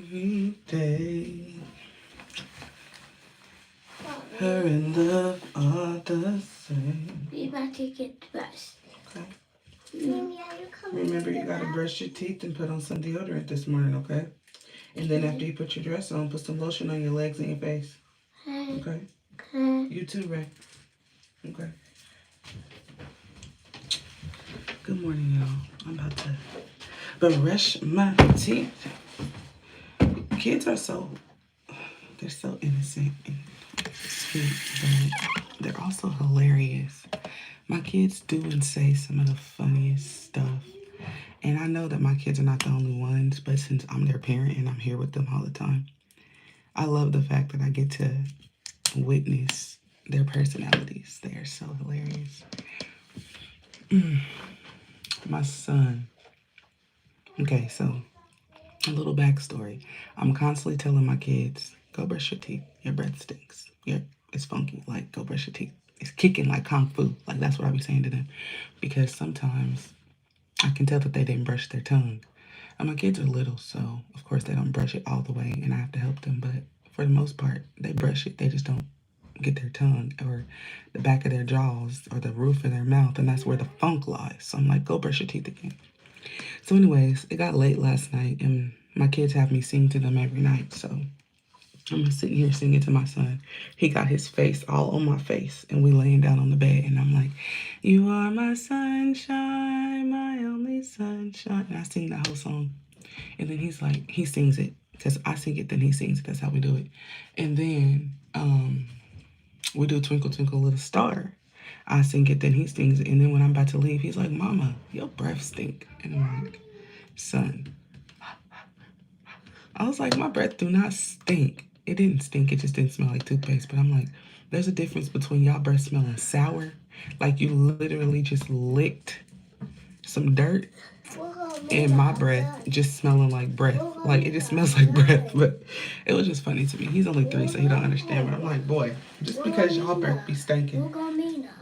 every day. Her and love are the same. We about to get dressed. Okay. Remember, you gotta brush your teeth and put on some deodorant this morning, okay? And then after you put your dress on, put some lotion on your legs and your face. Okay? You too, Ray. Okay. Good morning, y'all. I'm about to brush my teeth. Kids are they're so innocent and sweet, but they're also hilarious. My kids do and say some of the funniest stuff. And I know that my kids are not the only ones, but since I'm their parent and I'm here with them all the time, I love the fact that I get to witness their personalities. They are so hilarious. My son. Okay, so a little backstory. I'm constantly telling my kids, go brush your teeth. Your breath stinks. It's funky. Like, go brush your teeth. It's kicking like kung fu. Like, that's what I be saying to them. Because sometimes I can tell that they didn't brush their tongue. And my kids are little, so of course they don't brush it all the way, and I have to help them. But for the most part, they brush it. They just don't get their tongue or the back of their jaws or the roof of their mouth, and that's where the funk lies. So I'm like, go brush your teeth again. So anyways, it got late last night, and my kids have me sing to them every night. So I'm sitting here singing to my son. He got his face all on my face, and we laying down on the bed, and I'm like, you are my sunshine, my only sunshine. And I sing that whole song. And then he's like, he sings it, because I sing it, then he sings it. That's how we do it. And then we do Twinkle, Twinkle, Little Star. I sing it, then he sings it. And then when I'm about to leave, he's like, Mama, your breath stink. And I'm like, son. I was like, my breath do not stink. It didn't stink. It just didn't smell like toothpaste. But I'm like, there's a difference between y'all breath smelling sour, like you literally just licked some dirt, and my breath just smelling like breath. Like, it just smells like breath. But it was just funny to me. He's only 3, so he don't understand. But I'm like, boy, just because y'all breath be stinking,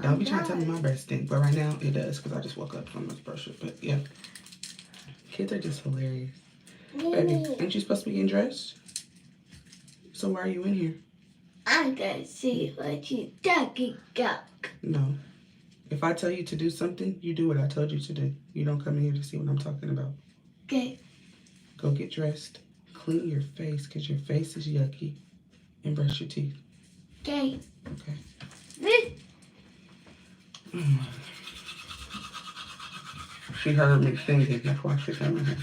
don't be trying to tell me my breath stink. But right now, it does, because I just woke up from this brush. But yeah, kids are just hilarious. Baby, aren't you supposed to be getting dressed? So why are you in here? I'm gonna see what you talking about. No. If I tell you to do something, you do what I told you to do. You don't come in here to see what I'm talking about. Okay. Go get dressed. Clean your face, because your face is yucky. And brush your teeth. Okay. Okay. She heard me singing. That's why she came in here.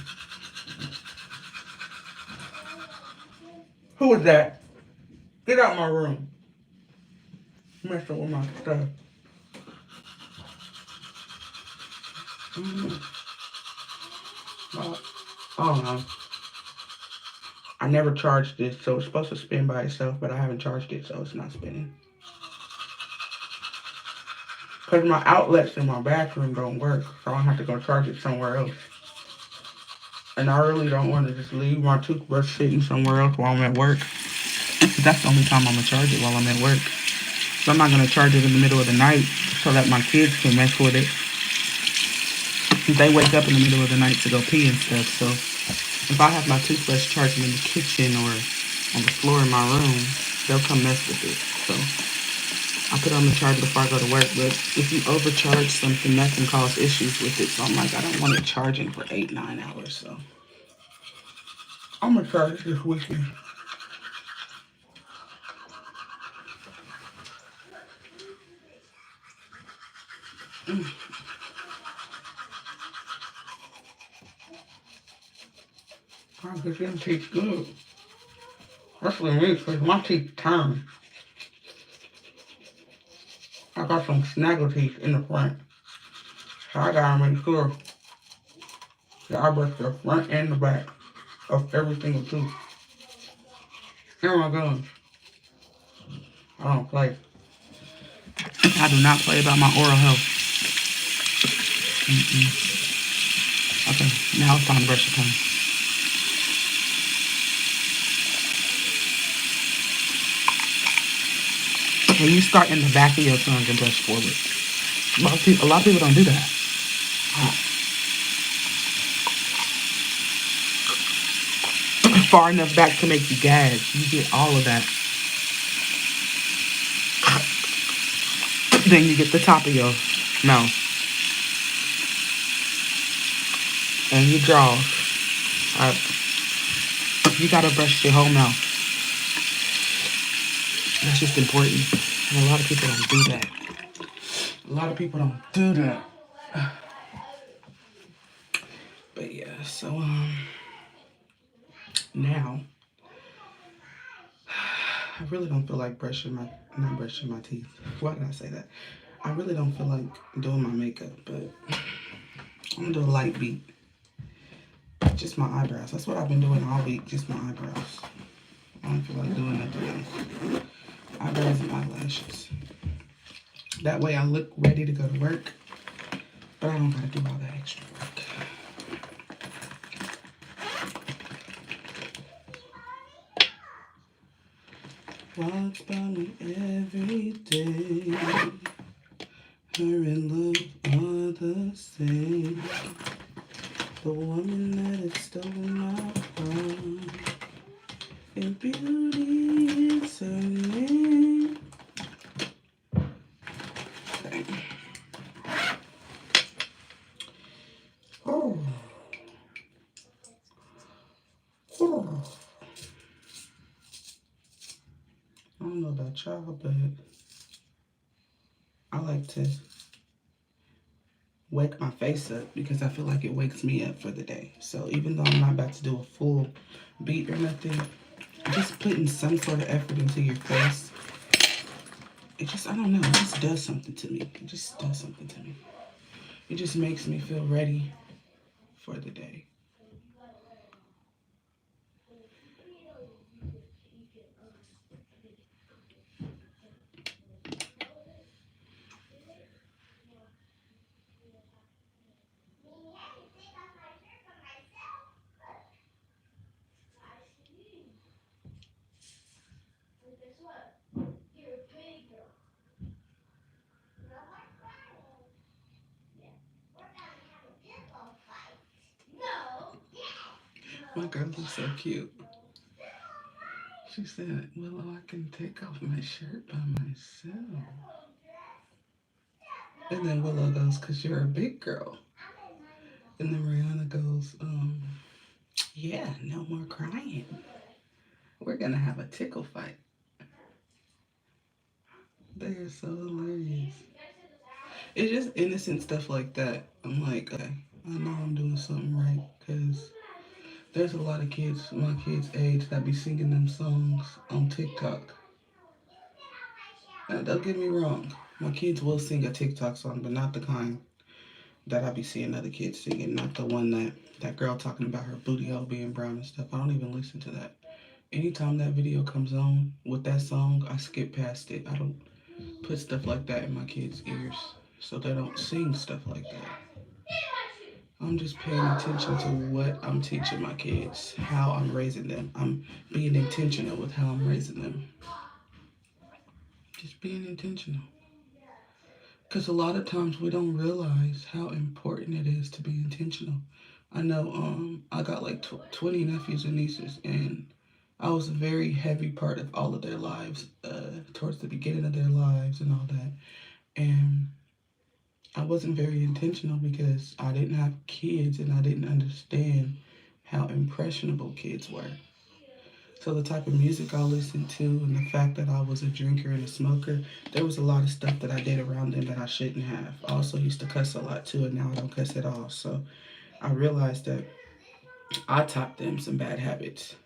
Who was that? Get out my room. Messing with my stuff. Oh no. I never charged this, so it's supposed to spin by itself, but I haven't charged it, so it's not spinning. Because my outlets in my bathroom don't work, so I have to go charge it somewhere else. And I really don't want to just leave my toothbrush sitting somewhere else while I'm at work. That's the only time I'm going to charge it, while I'm at work. So I'm not going to charge it in the middle of the night so that my kids can mess with it. They wake up in the middle of the night to go pee and stuff. So if I have my toothbrush charging in the kitchen or on the floor in my room, they'll come mess with it. So I put it on the charger before I go to work. But if you overcharge something, that can cause issues with it. So I'm like, I don't want it charging for 8-9 hours. So I'm going to charge it this weekend. I guess them teeth good. Especially me, because my teeth turn. I got some snaggle teeth in the front. So I gotta make sure that I brush the front and the back of every single tooth. And my gums. I don't play. I do not play about my oral health. Okay, now it's time to brush your tongue. When you start in the back of your tongue and brush forward. A lot of people don't do that. far enough back to make you gag. You get all of that. Then you get the top of your mouth and your jaw. You gotta brush your whole mouth. That's just important. And a lot of people don't do that. A lot of people don't do that. But yeah, so now I really don't feel like not brushing my teeth. Why did I say that? I really don't feel like doing my makeup, but I'm gonna do a light beat. Just my eyebrows. That's what I've been doing all week, just my eyebrows. I don't feel like doing nothing else. Eyebrows and eyelashes. That way I look ready to go to work, but I don't gotta do all that extra work. Walks by me every day. Her and love are the same. The woman that has stolen my heart. And beauty is her name. Okay. Oh. Oh. I don't know about y'all, but I like to wake my face up because I feel like it wakes me up for the day. So even though I'm not about to do a full beat or nothing, just putting some sort of effort into your face, it just, I don't know, it just does something to me. It just does something to me. It just makes me feel ready for the day. My girl looks so cute. She said, Willow, I can take off my shirt by myself. And then Willow goes, because you're a big girl. And then Rihanna goes, yeah, no more crying. We're going to have a tickle fight. They're so hilarious. It's just innocent stuff like that. I'm like, okay, I know I'm doing something right because there's a lot of kids my kids' age that be singing them songs on TikTok. Now, don't get me wrong, my kids will sing a TikTok song, but not the kind that I be seeing other kids singing. Not the one that girl talking about her booty hole being brown and stuff. I don't even listen to that. Anytime that video comes on with that song, I skip past it. I don't put stuff like that in my kids' ears so they don't sing stuff like that. I'm just paying attention to what I'm teaching my kids, how I'm raising them. I'm being intentional with how I'm raising them. Just being intentional. Because a lot of times we don't realize how important it is to be intentional. I know I got like 20 nephews and nieces, and I was a very heavy part of all of their lives, towards the beginning of their lives and all that. And I wasn't very intentional because I didn't have kids and I didn't understand how impressionable kids were. So the type of music I listened to and the fact that I was a drinker and a smoker, there was a lot of stuff that I did around them that I shouldn't have. I also used to cuss a lot too, and now I don't cuss at all. So I realized that I taught them some bad habits.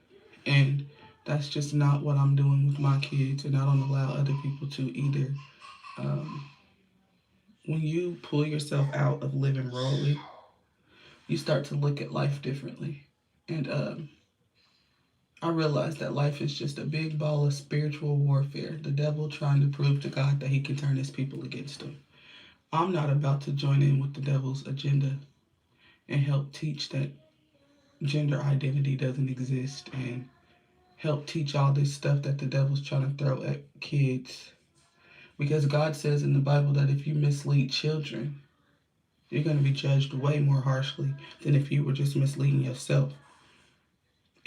And that's just not what I'm doing with my kids, and I don't allow other people to either. Um, when you pull yourself out of living worldly, you start to look at life differently. And I realized that life is just a big ball of spiritual warfare. The devil trying to prove to God that he can turn his people against him. I'm not about to join in with the devil's agenda and help teach that gender identity doesn't exist and help teach all this stuff that the devil's trying to throw at kids. Because God says in the Bible that if you mislead children, you're going to be judged way more harshly than if you were just misleading yourself.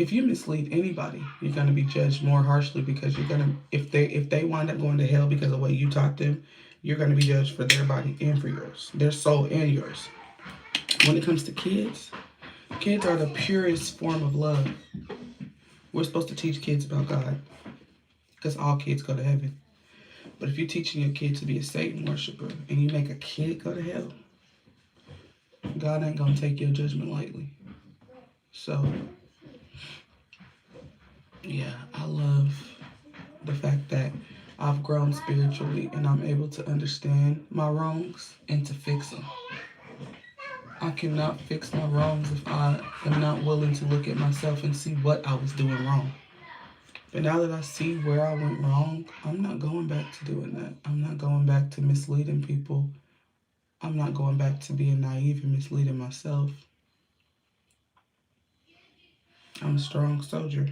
if you mislead anybody, you're gonna be judged more harshly because you're gonna if they wind up going to hell because of the way you taught them, you're gonna be judged for their body and for yours, their soul and yours. When it comes to kids, kids are the purest form of love. We're supposed to teach kids about God because all kids go to heaven. But if you're teaching your kid to be a Satan worshiper and you make a kid go to hell, God ain't gonna take your judgment lightly. So, yeah, I love the fact that I've grown spiritually and I'm able to understand my wrongs and to fix them. I cannot fix my wrongs if I am not willing to look at myself and see what I was doing wrong. But now that I see where I went wrong, I'm not going back to doing that. I'm not going back to misleading people. I'm not going back to being naive and misleading myself. I'm a strong soldier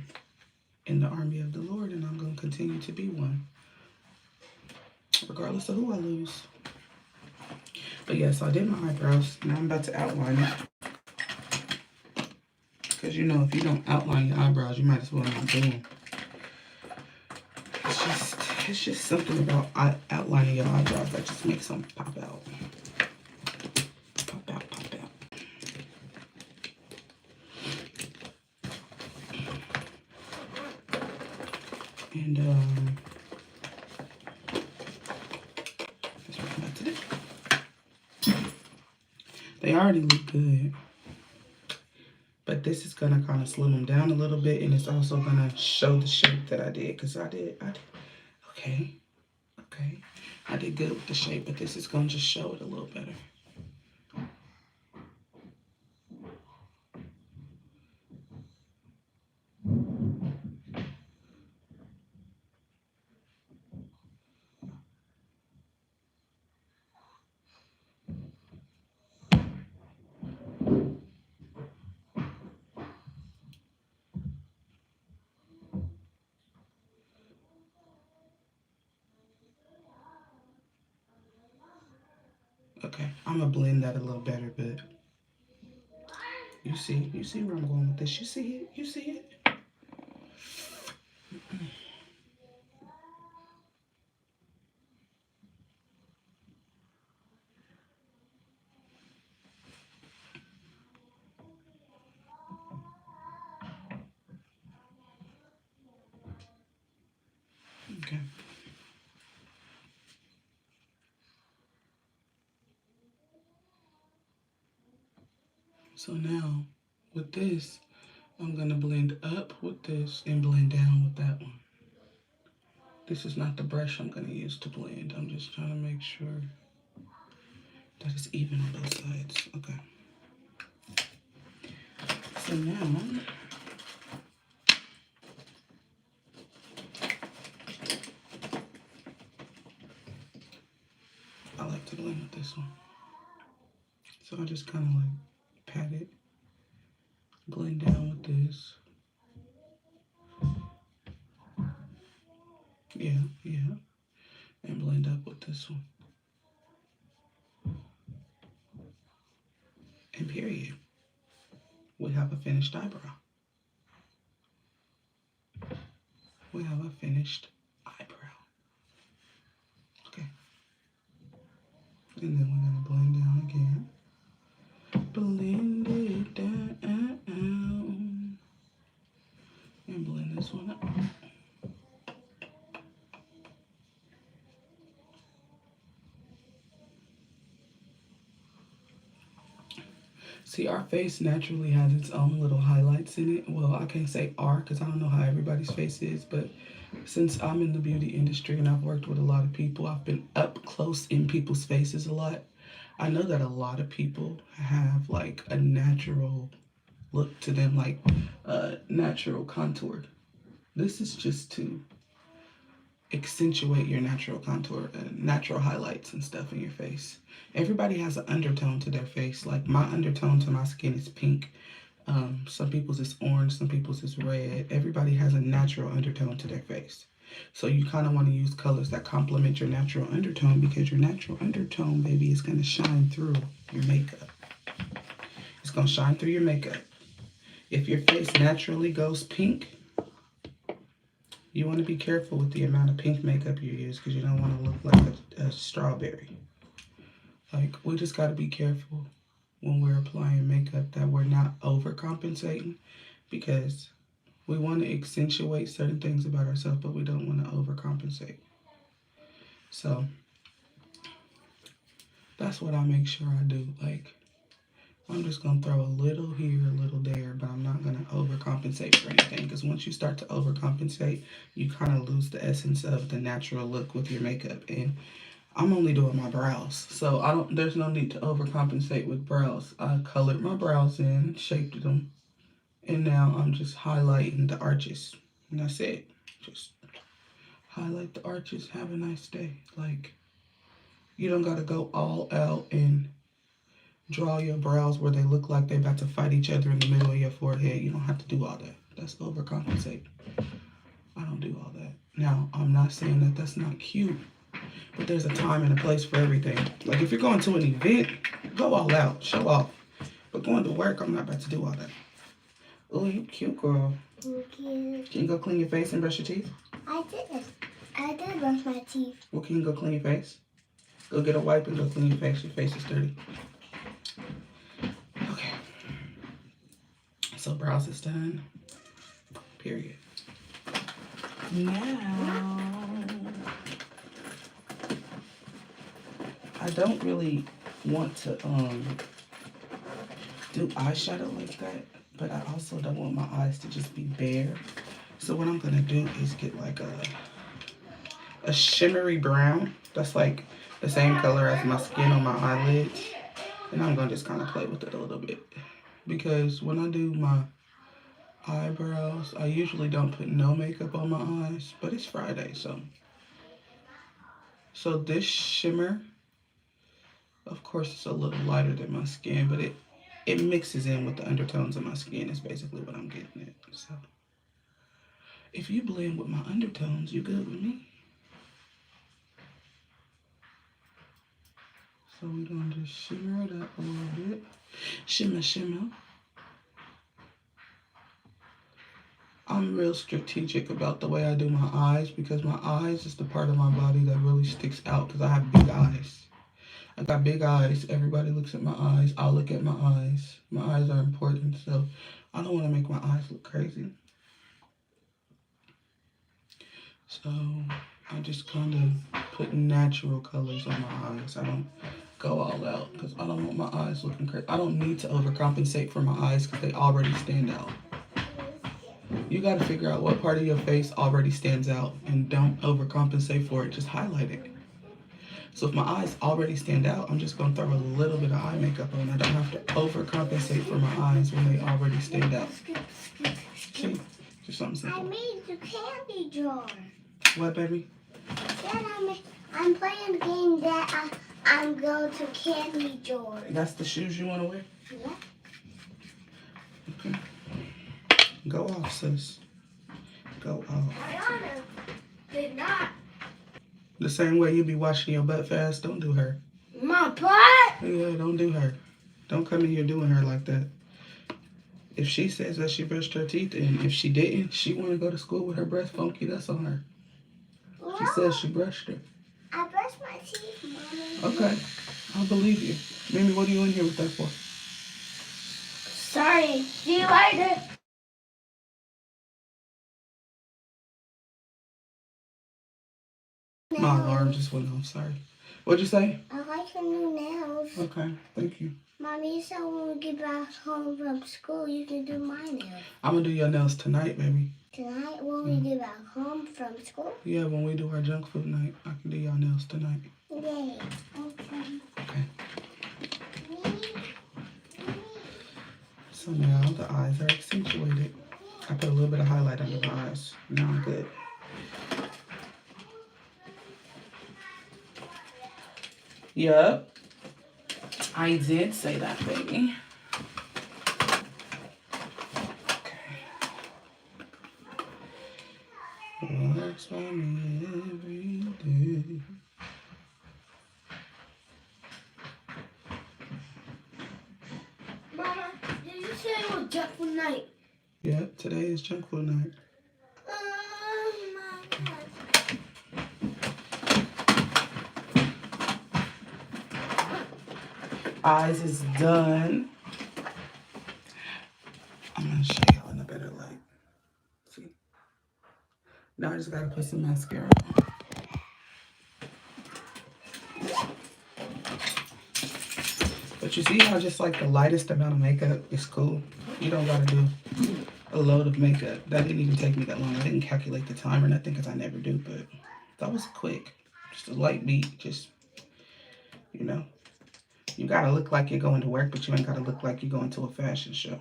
in the army of the Lord, and I'm going to continue to be one, regardless of who I lose. But yeah, so I did my eyebrows. Now I'm about to outline it. Because you know, if you don't outline your eyebrows, you might as well not do them. It's just something about outlining your eyebrows that just makes them pop out. Pop out, pop out. And that's what I'm about to do. They already look good. But this is gonna kind of slim them down a little bit, and it's also gonna show the shape that I did, because I did, okay. I did good with the shape, but this is gonna just show it a little better. Okay, I'm gonna blend that a little better, but you see where I'm going with this. You see it? Okay. So now, with this, I'm gonna blend up with this and blend down with that one. This is not the brush I'm gonna use to blend. I'm just trying to make sure that it's even on both sides. Okay. So now, I like to blend with this one. So I just kind of like pat it, blend down with this. Yeah. And blend up with this one. And period. We have a finished eyebrow. We have a finished eyebrow. Okay. And then we're gonna blend down again. Blend it down. And blend this one up. See, our face naturally has its own little highlights in it. Well, I can't say our because I don't know how everybody's face is, but since I'm in the beauty industry and I've worked with a lot of people, I've been up close in people's faces a lot. I know that a lot of people have like a natural look to them, like natural contour. This is just to accentuate your natural contour, natural highlights and stuff in your face. Everybody has an undertone to their face. Like my undertone to my skin is pink. Some people's is orange, some people's is red. Everybody has a natural undertone to their face. So you kind of want to use colors that complement your natural undertone, because your natural undertone, baby, is going to shine through your makeup. It's going to shine through your makeup. If your face naturally goes pink, you want to be careful with the amount of pink makeup you use because you don't want to look like a strawberry. Like, we just got to be careful when we're applying makeup that we're not overcompensating, because we want to accentuate certain things about ourselves, but we don't want to overcompensate. So that's what I make sure I do. Like, I'm just going to throw a little here, a little there, but I'm not going to overcompensate for anything, because once you start to overcompensate, you kind of lose the essence of the natural look with your makeup. And I'm only doing my brows, so there's no need to overcompensate with brows. I colored my brows in, shaped them, and now I'm just highlighting the arches. And that's it. Just highlight the arches. Have a nice day. Like, you don't got to go all out and draw your brows where they look like they're about to fight each other in the middle of your forehead. You don't have to do all that. That's overcompensate. I don't do all that. Now, I'm not saying that that's not cute, but there's a time and a place for everything. Like, if you're going to an event, go all out, show off. But going to work, I'm not about to do all that. Oh, you cute, girl. Thank you. Can you go clean your face and brush your teeth? I did. I did brush my teeth. Well, can you go clean your face? Go get a wipe and go clean your face. Your face is dirty. Okay. So brows is done. Period. Now, I don't really want to do eyeshadow like that, but I also don't want my eyes to just be bare. So what I'm gonna do is get like a shimmery brown that's like the same color as my skin on my eyelids, and I'm gonna just kind of play with it a little bit, because when I do my eyebrows, I usually don't put no makeup on my eyes, but it's Friday, so this shimmer, of course, it's a little lighter than my skin, but it mixes in with the undertones of my skin is basically what I'm getting at. So if you blend with my undertones, you good with me. So we're gonna just shimmer it up a little bit. Shimmer, shimmer. I'm real strategic about the way I do my eyes, because my eyes is the part of my body that really sticks out, because I have big eyes. I got big eyes. Everybody looks at my eyes. I look at my eyes. My eyes are important, so I don't want to make my eyes look crazy. So I just kind of put natural colors on my eyes. I don't go all out, because I don't want my eyes looking crazy. I don't need to overcompensate for my eyes, because they already stand out. You got to figure out what part of your face already stands out, and don't overcompensate for it. Just highlight it. So if my eyes already stand out, I'm just going to throw a little bit of eye makeup on. I don't have to overcompensate for my eyes when they already stand out. See? Just something simple. I made the candy jar. What, baby? Dad, I'm playing a game that I'm going to candy jar. That's the shoes you want to wear? Yeah. Okay. Go off, sis. Go off. Ayana did not. The same way you be washing your butt fast, don't do her. My butt? Yeah, don't do her. Don't come in here doing her like that. If she says that she brushed her teeth, and if she didn't, she want to go to school with her breath funky, that's on her. No, She says she brushed her. I brushed my teeth, Mommy. Okay, I believe you. Mimi, what are you in here with that for? Sorry. See you later. My alarm just went off, sorry. What'd you say? I like your new nails. Okay, thank you. Mommy said when we get back home from school, you can do my nails. I'm gonna do your nails tonight, baby. Tonight, when we get back home from school? Yeah, when we do our junk food night, I can do your nails tonight. Yay. Okay. Okay. So now the eyes are accentuated. I put a little bit of highlight under my eyes. Now I'm good. Yup. I did say that, baby. Okay. Works for me every day. Mama, did you say it was junk food night? Yep, today is junk food night. Eyes is done. I'm gonna show y'all in a better light. See? Now I just gotta put some mascara on. But you see how just like the lightest amount of makeup is cool? You don't gotta do a load of makeup. That didn't even take me that long. I didn't calculate the time or nothing because I never do, but that was quick. Just a light beat, just, you know. You gotta look like you're going to work, but you ain't gotta look like you're going to a fashion show.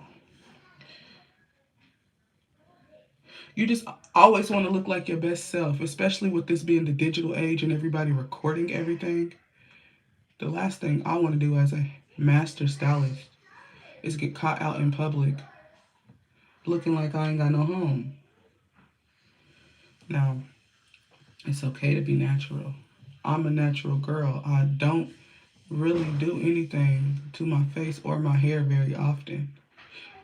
You just always want to look like your best self, especially with this being the digital age and everybody recording everything. The last thing I want to do as a master stylist is get caught out in public looking like I ain't got no home. Now, it's okay to be natural. I'm a natural girl. I don't really do anything to my face or my hair very often.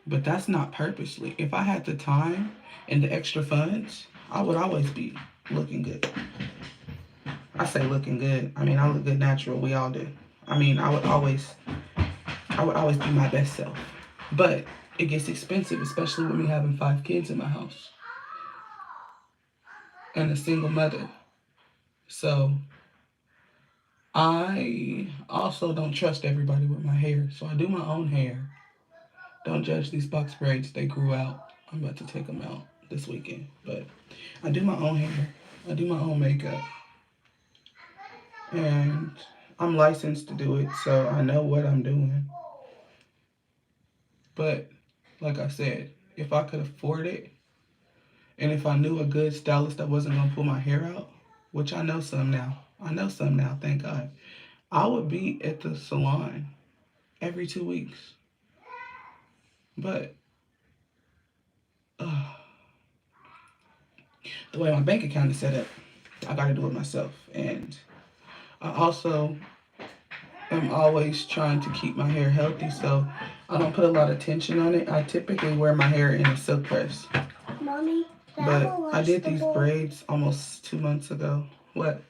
But that's not purposely. If I had the time and the extra funds, I would always be looking good. I say looking good. I mean, I look good natural. We all do. I mean, I would always be my best self. But it gets expensive, especially with me having 5 kids in my house and a single mother. So I also don't trust everybody with my hair. So I do my own hair. Don't judge these box braids. They grew out. I'm about to take them out this weekend. But I do my own hair. I do my own makeup. And I'm licensed to do it, so I know what I'm doing. But like I said, if I could afford it, and if I knew a good stylist that wasn't gonna pull my hair out, which I know some now. I know some now, thank God. I would be at the salon every 2 weeks. But the way my bank account is set up, I gotta do it myself. And I also am always trying to keep my hair healthy, so I don't put a lot of tension on it. I typically wear my hair in a silk press. Mommy, But I did these braids almost 2 months ago. What?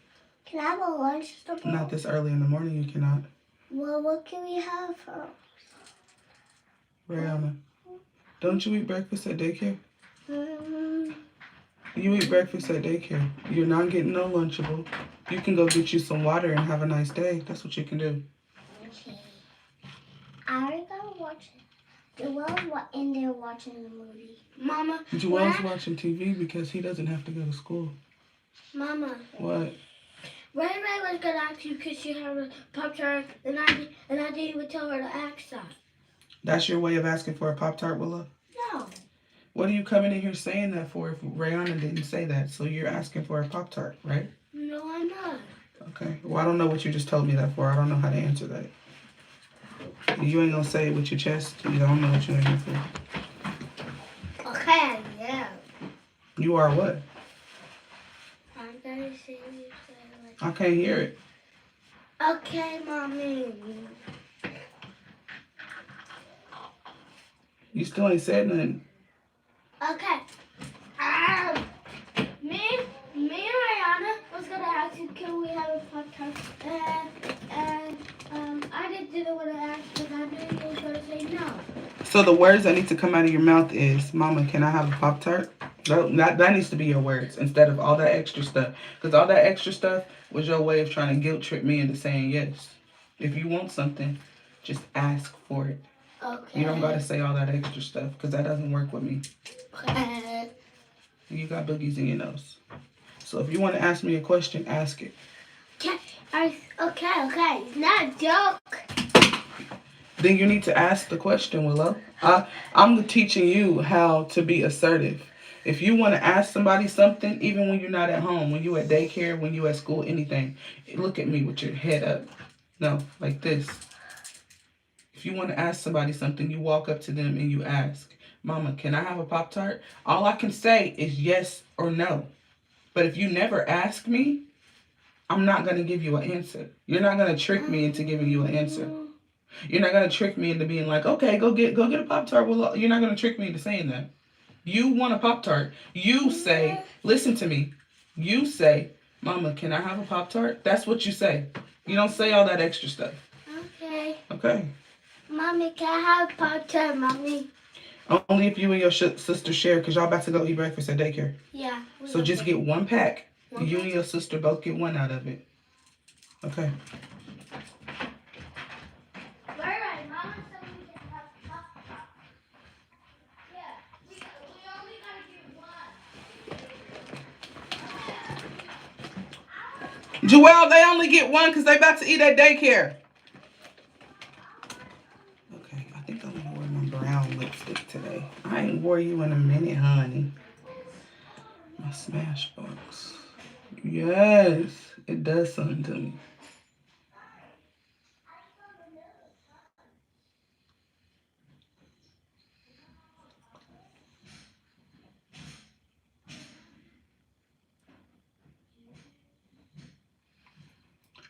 Can I have a lunch table? Not this early in the morning, you cannot. Well, what can we have? Brianna, don't you eat breakfast at daycare? Um, You eat breakfast at daycare. You're not getting no Lunchable. You can go get you some water and have a nice day. That's what you can do. okay. I already gotta watch it. Joel's in there watching the movie. Mama. Joel's watching TV because he doesn't have to go to school. Mama. What? Ray was gonna ask you because you have a Pop-Tart, and I didn't even tell her to ask that. That's your way of asking for a Pop-Tart, Willow? No. What are you coming in here saying that for if Rayana didn't say that? So you're asking for a Pop-Tart, right? No, I'm not. Okay. Well, I don't know what you just told me that for. I don't know how to answer that. You ain't gonna say it with your chest. You don't know what you're in here for. Okay, yeah. You are what? I'm gonna say you say like. I can't hear it. Okay, Mommy. You still ain't said nothing. Okay. Me and Rihanna was gonna ask you, can we have a podcast? And I didn't want to ask because I knew you were gonna say no. So the words that need to come out of your mouth is, Mama, can I have a Pop-Tart? That needs to be your words instead of all that extra stuff. Because all that extra stuff was your way of trying to guilt trip me into saying yes. If you want something, just ask for it. Okay. You don't gotta say all that extra stuff because that doesn't work with me. Okay. You got boogies in your nose. So if you want to ask me a question, ask it. Okay. It's not a joke. Then you need to ask the question, Willow. I'm teaching you how to be assertive. If you want to ask somebody something, even when you're not at home, when you at daycare, when you at school, anything, look at me with your head up. No, like this. If you want to ask somebody something, you walk up to them and you ask, Mama, can I have a Pop-Tart? All I can say is yes or no. But if you never ask me, I'm not going to give you an answer. You're not going to trick me into giving you an answer. You're not going to trick me into being like, okay, go get a Pop-Tart. Well, you're not going to trick me into saying that. You want a Pop-Tart. You say, listen to me. You say, Mama, can I have a Pop-Tart? That's what you say. You don't say all that extra stuff. Okay. Okay. Mommy, can I have a Pop-Tart, Mommy? Only if you and your sister share, because y'all about to go eat breakfast at daycare. Yeah. So just get one pack. You and your sister both get one out of it. Okay. Right, Mama said we can have Pop-Tart. Yeah, we only gotta get one. Joelle, they only get one because they about to eat at daycare. Okay, I think I'm going to wear my brown lipstick today. I ain't wore you in a minute, honey. My Smashbox. Yes, it does something to me.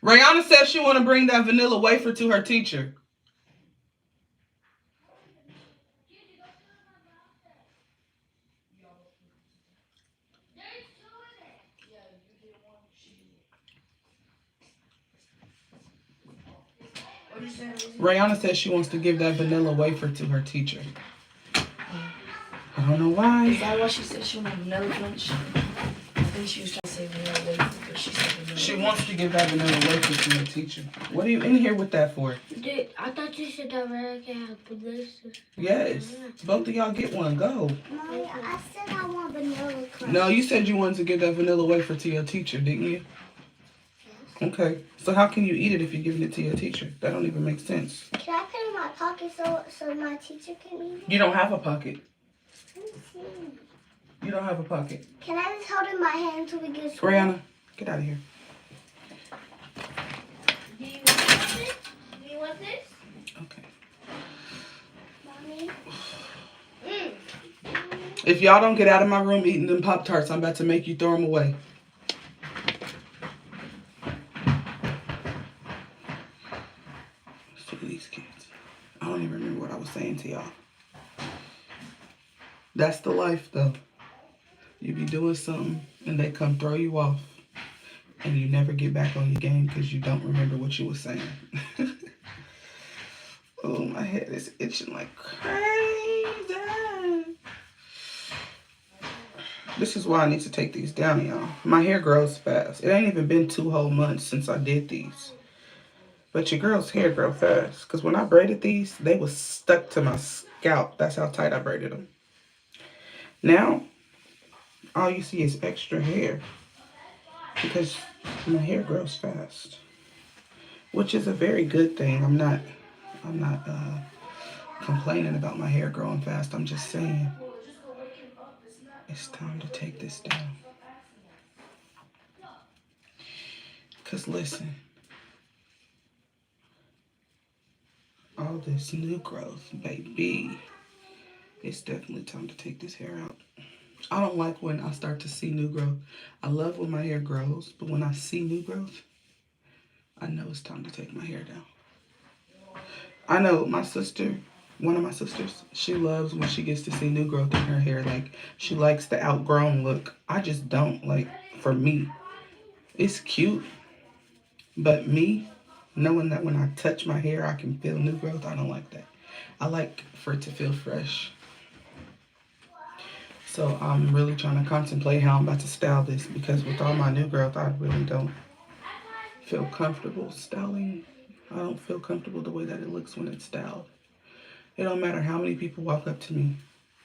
Rihanna says she want to bring that vanilla wafer to her teacher. Rihanna says she wants to give that vanilla wafer to her teacher. I don't know why. Is that why she said she wanted vanilla punch? I think she was trying to say vanilla wafer, but she said vanilla. She wants to give that vanilla wafer to her teacher. What are you in here with that for? Dude, I thought you said that I can have this. Yes. Both of y'all get one. Go. Mommy, I said I want vanilla crunch. No, you said you wanted to give that vanilla wafer to your teacher, didn't you? Yes. Okay. So how can you eat it if you're giving it to your teacher? That don't even make sense. Can I put it in my pocket so my teacher can eat it? You don't have a pocket. Let me see. You don't have a pocket. Can I just hold it in my hand until we get school? Rihanna, get out of here. Do you want this? Do you want this? Okay. Mommy? If y'all don't get out of my room eating them Pop-Tarts, I'm about to make you throw them away. Look at these kids. I don't even remember what I was saying to y'all. That's the life, though. You be doing something, and they come throw you off, and you never get back on your game because you don't remember what you were saying. Oh, my head is itching like crazy. This is why I need to take these down, y'all. My hair grows fast. It ain't even been 2 whole months since I did these. But your girl's hair grow fast. Because when I braided these, they was stuck to my scalp. That's how tight I braided them. Now, all you see is extra hair. Because my hair grows fast. Which is a very good thing. I'm not complaining about my hair growing fast. I'm just saying it's time to take this down. Because listen, all this new growth, baby, it's definitely time to take this hair out. I don't like when I start to see new growth. I love when my hair grows, but when I see new growth, I know it's time to take my hair down. I know my sister, one of my sisters, she loves when she gets to see new growth in her hair. Like, she likes the outgrown look. I just don't. Like, for me, it's cute. But me, knowing that when I touch my hair, I can feel new growth, I don't like that. I like for it to feel fresh. So I'm really trying to contemplate how I'm about to style this, because with all my new growth, I really don't feel comfortable styling. I don't feel comfortable the way that it looks when it's styled. It don't matter how many people walk up to me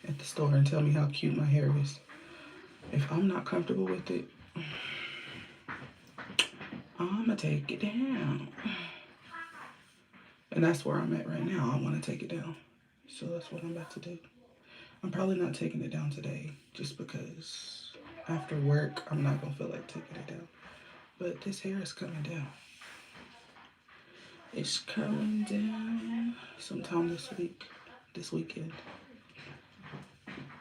at the store and tell me how cute my hair is. If I'm not comfortable with it, I'm gonna take it down. And that's where I'm at right now. I want to take it down. So that's what I'm about to do. I'm probably not taking it down today just because after work, I'm not gonna feel like taking it down. But this hair is coming down. It's coming down sometime this weekend.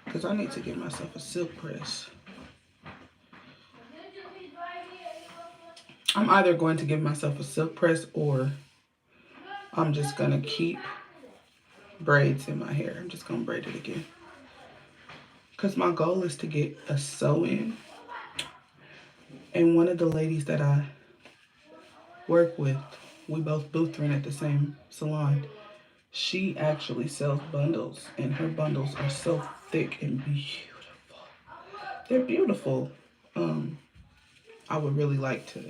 Because I need to get myself a silk press. I'm either going to give myself a silk press or I'm just going to keep braids in my hair. I'm just going to braid it again. because my goal is to get a sew-in. And one of the ladies that I work with, we both booth run at the same salon. She actually sells bundles, and her bundles are so thick and beautiful. They're beautiful. I would really like to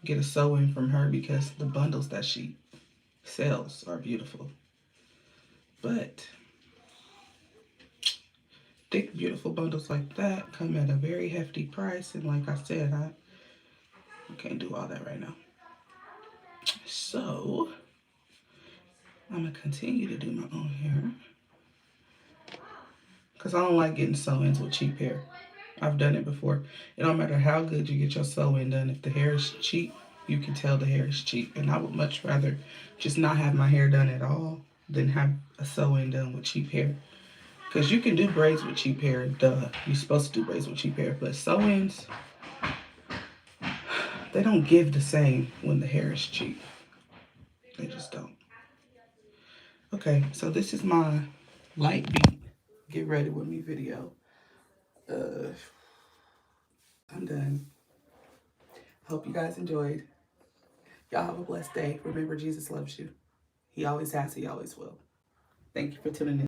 get a sew-in from her because the bundles that she sells are beautiful. But thick, beautiful bundles like that come at a very hefty price, and like I said, I can't do all that right now. So I'm gonna continue to do my own hair because I don't like getting sew-ins with cheap hair. I've done it before. It don't matter how good you get your sew-in done. If the hair is cheap, you can tell the hair is cheap. And I would much rather just not have my hair done at all than have a sew-in done with cheap hair. Because you can do braids with cheap hair, duh. You're supposed to do braids with cheap hair. But sew-ins, they don't give the same when the hair is cheap. They just don't. Okay, so this is my light beat get ready with me video. I'm done. Hope you guys enjoyed. Y'all have a blessed day. Remember, Jesus loves you. He always has, he always will. Thank you for tuning in.